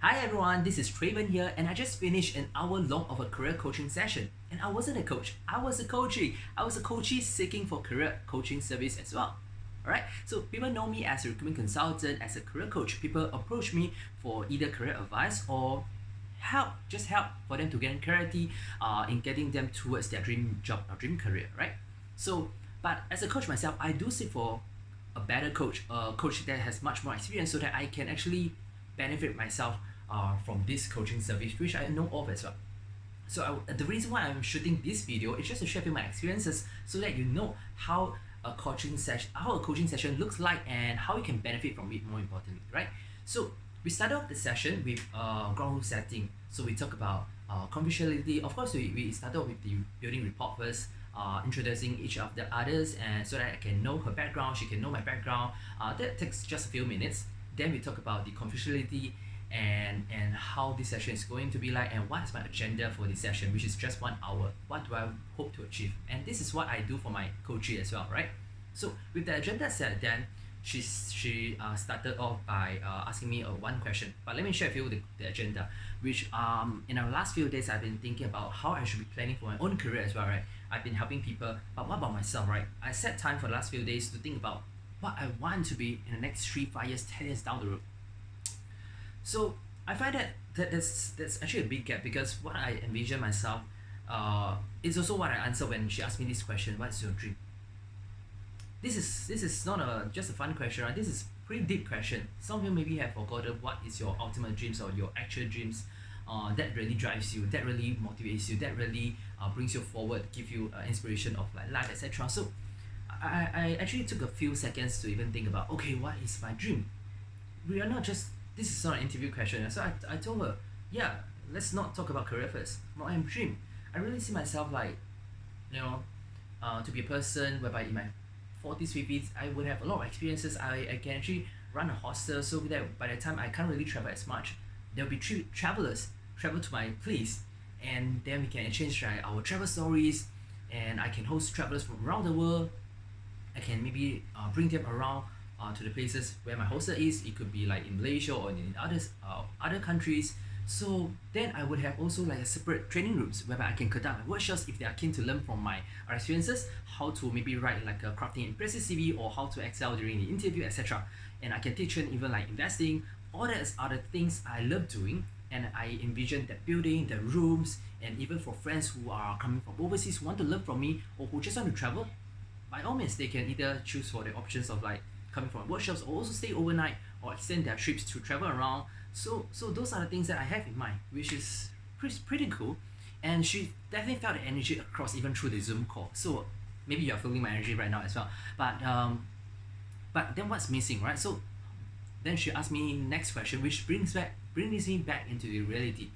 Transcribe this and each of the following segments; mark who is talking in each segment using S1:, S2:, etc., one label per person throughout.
S1: Hi everyone, this is Traven here, and I just finished an hour long of a career coaching session. And I wasn't a coach, I was a coachee. I was a coachee seeking for career coaching service as well. Alright, so people know me as a recruitment consultant, as a career coach. People approach me for either career advice or just help for them to gain clarity in getting them towards their dream job or dream career, right? So, but as a coach myself, I do seek for a better coach, a coach that has much more experience so that I can actually benefit myself from this coaching service, which I know of as well. So the reason why I'm shooting this video is just to share with my experiences so that you know how a coaching session looks like and how you can benefit from it more importantly, right? So we started off the session with ground rule setting. So we talk about conversationality. Of course, we started with the building rapport first, introducing each of the others, and so that I can know her background, she can know my background. That takes just a few minutes. Then we talk about the conversationality and how this session is going to be like and what is my agenda for this session, which is just 1 hour. What do I hope to achieve? And this is what I do for my coachee as well, right? So with the agenda set, then she started off by asking me one question. But let me share with you the agenda, which in our last few days I've been thinking about how I should be planning for my own career as well, right? I've been helping people, but what about myself, right? I set time for the last few days to think about what I want to be in the next 3, 5 years, 10 years down the road. So I find that's actually a big gap, because what I envision myself is also what I answer when she asked me this question: what's your dream? This is not just a fun question, right? This is pretty deep question. Some of you maybe have forgotten what is your ultimate dreams or your actual dreams that really drives you, that really motivates you, that really brings you forward, give you inspiration of like life, etc. So I actually took a few seconds to even think about, okay, what is my dream? We are not just, this is not an interview question. So I told her, yeah, let's not talk about career first. My dream, I really see myself like, to be a person whereby in my 40s, 50s, I would have a lot of experiences. I can actually run a hostel so that by the time I can't really travel as much, there'll be travelers travel to my place, and then we can exchange our travel stories, and I can host travelers from around the world. I can maybe bring them around to the places where my hostel is. It could be like in Malaysia or in other countries. So then I would have also like a separate training rooms whereby I can conduct my workshops if they are keen to learn from my experiences, how to maybe write like a crafting impressive CV or how to excel during the interview, etc. And I can teach them even like investing. All that are the things I love doing, and I envision that building, the rooms, and even for friends who are coming from overseas who want to learn from me or who just want to travel, by all means they can either choose for the options of like coming from workshops or also stay overnight or extend their trips to travel around. So those are the things that I have in mind, which is pretty cool. And she definitely felt the energy across even through the Zoom call. So maybe you're feeling my energy right now as well. But then what's missing, right? So then she asked me next question, which brings me back into the reality.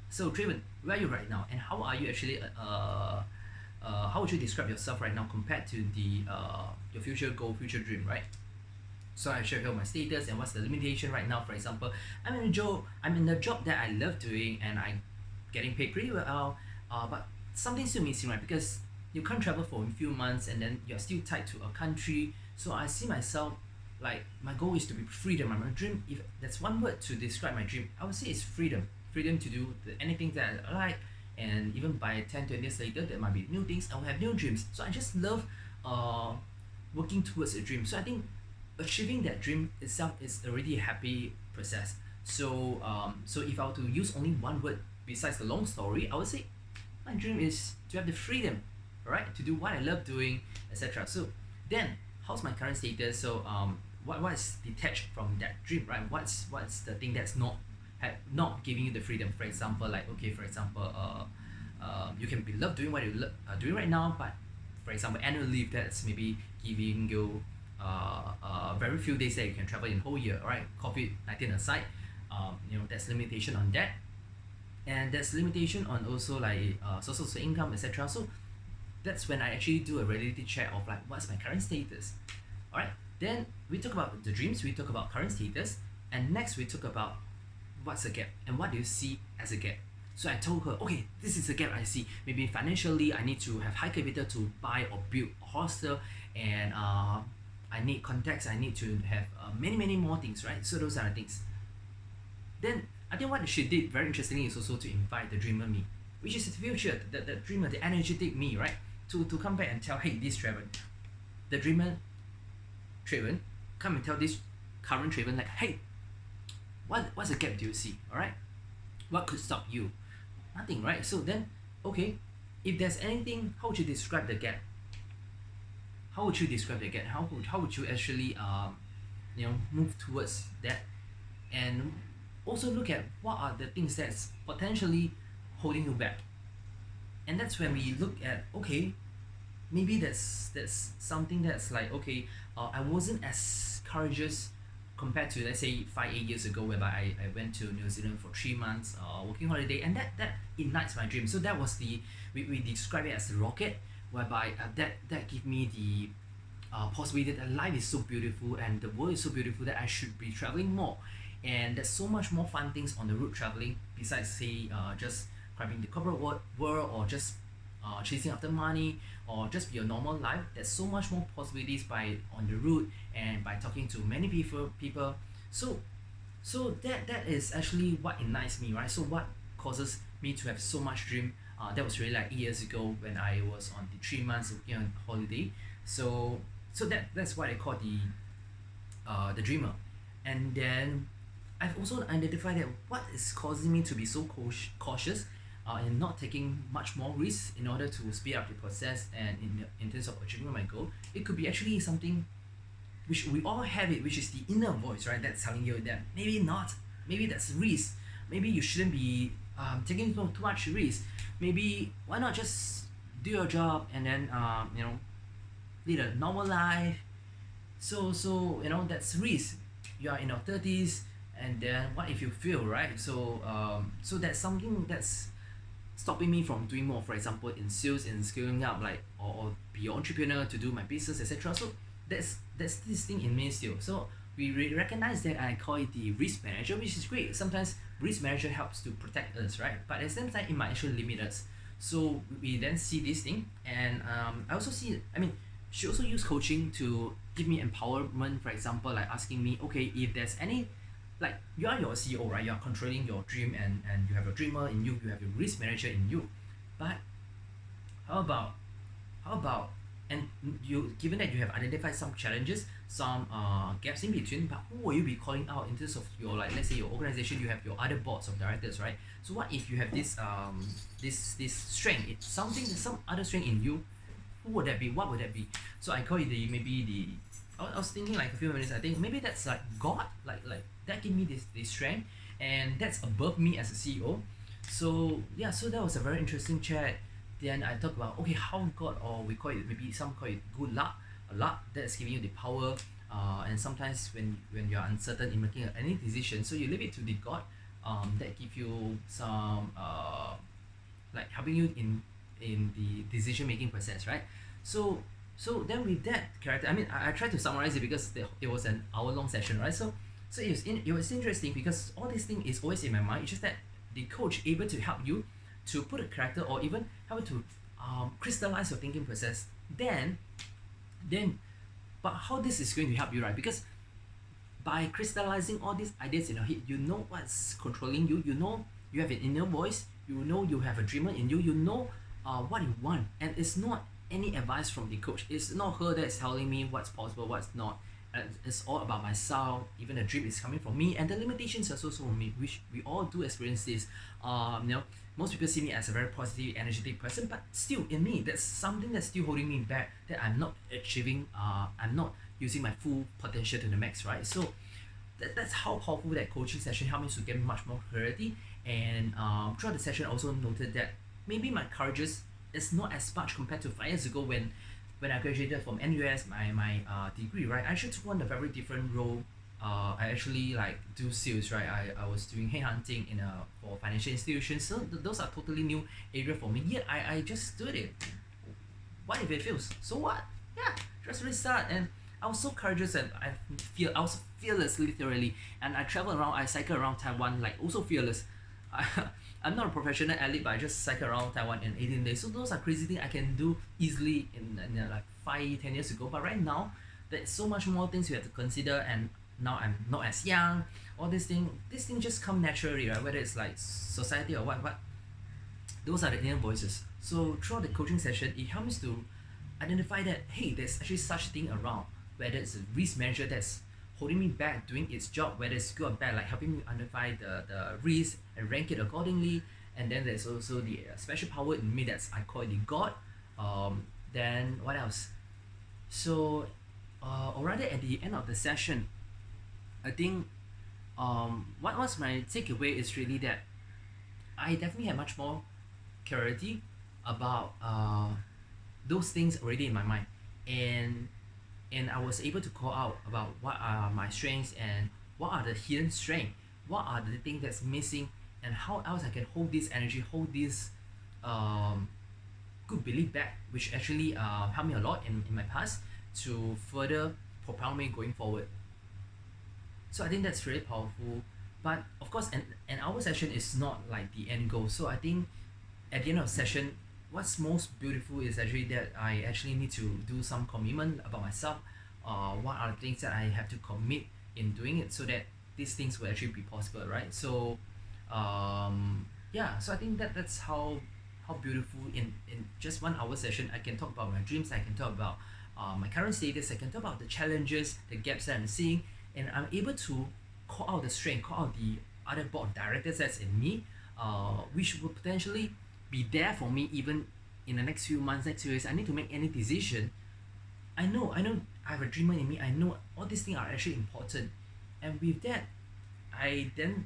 S1: So Traven, where are you right now, and how are you actually how would you describe yourself right now compared to the your future goal, future dream, right? So I share here my status and what's the limitation right now. For example, I'm in a job that I love doing and I'm getting paid pretty well. But something's still missing, right? Because you can't travel for a few months and then you're still tied to a country. So I see myself like my goal is to be freedom. My dream, if that's one word to describe my dream, I would say it's freedom. Freedom to do anything that I like, and even by 10, 20 years later, there might be new things. I will have new dreams. So I just love working towards a dream. So I think achieving that dream itself is already a happy process. So if I were to use only one word besides the long story, I would say my dream is to have the freedom, right, to do what I love doing, etc. So then, how's my current status? So what is detached from that dream, right? What's the thing that's not giving you the freedom? For example, like okay, for example, you can be love doing what you doing right now, but for example, annual leave that's maybe giving you very few days that you can travel in whole year, right? COVID-19 aside, there's limitation on that, and there's limitation on also like sources of income, etc. So that's when I actually do a reality check of like what's my current status. All right. Then we talk about the dreams, we talk about current status, and next we talk about what's a gap and what do you see as a gap. So I told her, okay, this is a gap I see. Maybe financially, I need to have high capital to buy or build a hostel, and I need contacts. I need to have many more things, right? So those are the things. Then I think what she did very interestingly is also to invite the dreamer me, which is the future, the dreamer, the energetic me, right? To come back and tell, hey, this Traven, the dreamer Traven, come and tell this current Traven, like, hey, what's the gap do you see? Alright? What could stop you? Nothing, right? So then, okay, if there's anything, how would you describe the gap? How would you describe the gap? How would you actually move towards that? And also look at what are the things that's potentially holding you back. And that's when we look at, okay, maybe that's something that's like, okay, I wasn't as courageous compared to, let's say, 5-8 years ago, whereby I went to New Zealand for 3 months working holiday, and that ignites my dream. So that was we describe it as the rocket, whereby that give me the possibility that life is so beautiful and the world is so beautiful that I should be traveling more. And there's so much more fun things on the road traveling besides, say, just grabbing the corporate world, or just chasing after money, or just your normal life. There's so much more possibilities by on the route and by talking to many people. So that is actually what ignites me, right? So what causes me to have so much dream. That was really like 8 years ago when I was on the 3 months working on holiday. So that's what I call the dreamer. And then I've also identified that what is causing me to be so cautious and not taking much more risks in order to speed up the process and in terms of achieving my goal. It could be actually something which we all have it, which is the inner voice, right? That's telling you that maybe not, maybe that's risk, maybe you shouldn't be taking too much risk. Maybe why not just do your job and then lead a normal life. So that's risk. You are in your 30s, and then what if you fail, right? So that's something that's stopping me from doing more, for example, in sales and scaling up, like, or be an entrepreneur to do my business, etc. So that's this thing in me still. So we recognize that, and I call it the risk manager, which is great. Sometimes risk manager helps to protect us, right? But at the same time, it might actually limit us. So we then see this thing, and I also see, she also use coaching to give me empowerment. For example, like asking me, okay, if there's any, like, you are your CEO, right? You are controlling your dream, and you have a dreamer in you, you have your risk manager in you. But how about and you, given that you have identified some challenges, some gaps in between, but who will you be calling out in terms of your, like, let's say your organization, you have your other boards of directors, right? So what if you have this this strength, it's something, some other strength in you? Who would that be? What would that be? So I call it I was thinking, like, a few minutes, I think maybe that's like God, like that give me this strength, and that's above me as a CEO. So yeah, so that was a very interesting chat. Then I talk about, okay, how God, or we call it, maybe some call it good luck, a luck that's giving you the power, and sometimes when you're uncertain in making any decision, so you leave it to the God, that give you some like helping you in the decision making process, right? So then with that character, I tried to summarize it because it was an hour-long session, right? So it was interesting because all this thing is always in my mind. It's just that the coach able to help you to put a character, or even help you to crystallize your thinking process. Then, but how this is going to help you, right? Because by crystallizing all these ideas in your head, you know what's controlling you. You know you have an inner voice. You know you have a dreamer in you. You know what you want, and it's not any advice from the coach. It's not her that's telling me what's possible, what's not. It's all about myself. Even the dream is coming from me, and the limitations are also from me, which we all do experience this. Most people see me as a very positive, energetic person, but still in me, there's something that's still holding me back, that I'm not achieving. I'm not using my full potential to the max, right? So that's how powerful that coaching session helped me to get much more clarity. And throughout the session, I also noted that maybe my courageous is not as much compared to 5 years ago when I graduated from NUS, my degree, right? I actually took on a very different role. I actually like do sales, right? I was doing headhunting for financial institutions. So those are totally new area for me. Yet I just did it. What if it fails? So what? Yeah, just restart. And I was so courageous, and I was fearless, literally. And I travel around. I cycle around Taiwan, like, also fearless. I'm not a professional athlete, but I just cycle around Taiwan in 18 days. So those are crazy things I can do easily in like 5-10 years ago. But right now, there's so much more things you have to consider, and now I'm not as young. All these things just come naturally, right? Whether it's like society or what, those are the inner voices. So throughout the coaching session, it helps to identify that hey, there's actually such thing around. Whether it's a risk manager that's holding me back doing its job, whether it's good or bad, like helping me identify the risk and rank it accordingly. And then there's also the special power in me that's I call it the God. Then what else? So, or rather at the end of the session, I think what was my takeaway is really that I definitely had much more clarity about those things already in my mind, and I was able to call out about what are my strengths and what are the hidden strengths, what are the things that's missing, and how else I can hold this energy, hold this um, good belief back, which actually helped me a lot in my past to further propel me going forward. So I think that's really powerful. But of course, an hour session is not like the end goal. So I think at the end of the session, what's most beautiful is actually that I actually need to do some commitment about myself. What are the things that I have to commit in doing it so that these things will actually be possible, right? So, yeah. So I think that's how beautiful in just 1 hour session I can talk about my dreams. I can talk about my current status. I can talk about the challenges, the gaps that I'm seeing, and I'm able to call out the strength, call out the other board of directors that's in me, which will potentially be there for me even in the next few months, next few years. I need to make any decision. I know I have a dreamer in me. I know all these things are actually important. And with that, I then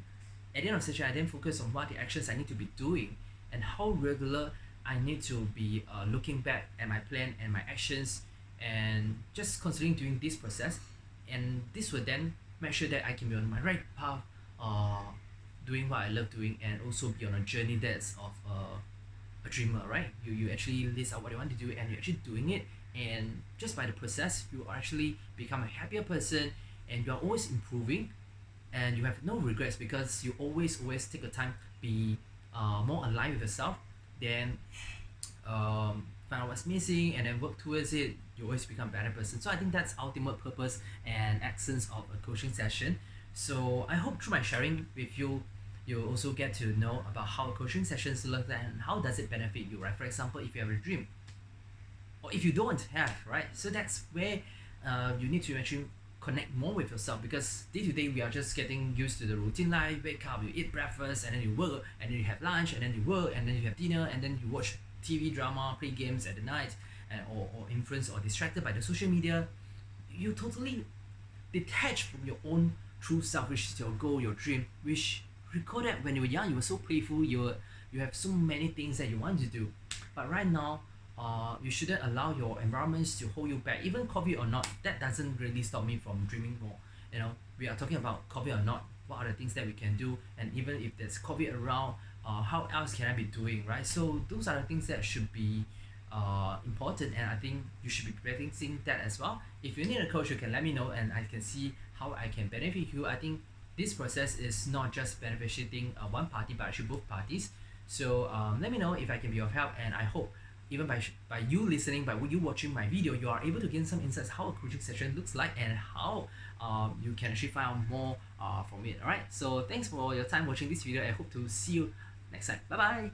S1: at the end of the session I then focus on what the actions I need to be doing and how regular I need to be looking back at my plan and my actions and just considering doing this process, and this will then make sure that I can be on my right path, doing what I love doing, and also be on a journey that's of a dreamer, right? You actually list out what you want to do and you're actually doing it, and just by the process you actually become a happier person, and you're always improving, and you have no regrets because you always take the time be more aligned with yourself, then find out what's missing and then work towards it. You always become a better person. So I think that's ultimate purpose and essence of a coaching session. So I hope through my sharing with you, you also get to know about how coaching sessions look and how does it benefit you, right? For example, if you have a dream or if you don't have, right? So that's where you need to actually connect more with yourself, because day to day we are just getting used to the routine life. Wake up, you eat breakfast, and then you work, and then you have lunch, and then you work, and then you have dinner, and then you watch TV drama, play games at the night, and or influenced or distracted by the social media. You totally detach from your own true self, which is your goal, your dream, which recall that when you were young you were so playful, you have so many things that you want to do. But right now, you shouldn't allow your environments to hold you back. Even COVID or not, that doesn't really stop me from dreaming more. You know, we are talking about COVID or not, what are the things that we can do, and even if there's COVID around, how else can I be doing, right? So those are the things that should be important, and I think you should be practicing that as well. If you need a coach, you can let me know and I can see how I can benefit you. I think this process is not just benefiting one party but actually both parties. So let me know if I can be of help, and I hope even by you listening, by you watching my video, you are able to gain some insights how a coaching session looks like and how you can actually find out more from it. Alright, so thanks for your time watching this video. I hope to see you next time. Bye bye.